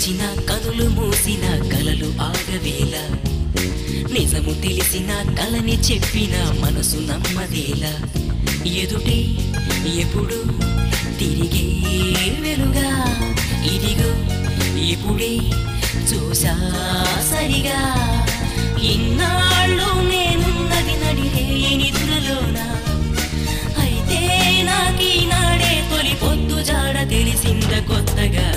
తెరిచిన కనులు మూసిన కలలు ఆగవేళ నిజము తెలిసిన కలని చెప్పిన మనసు నమ్మదేలా ఎదుటే ఎప్పుడు తిరిగే వెలుగా ఇదిగో ఇప్పుడే చూసా సరిగా ఇన్నాళ్ళు నేనున్నది నడిరే నిద్రలోన అయితే నాకీనాడే తొలి పొద్దు జాడ తెలిసింద కొత్తగా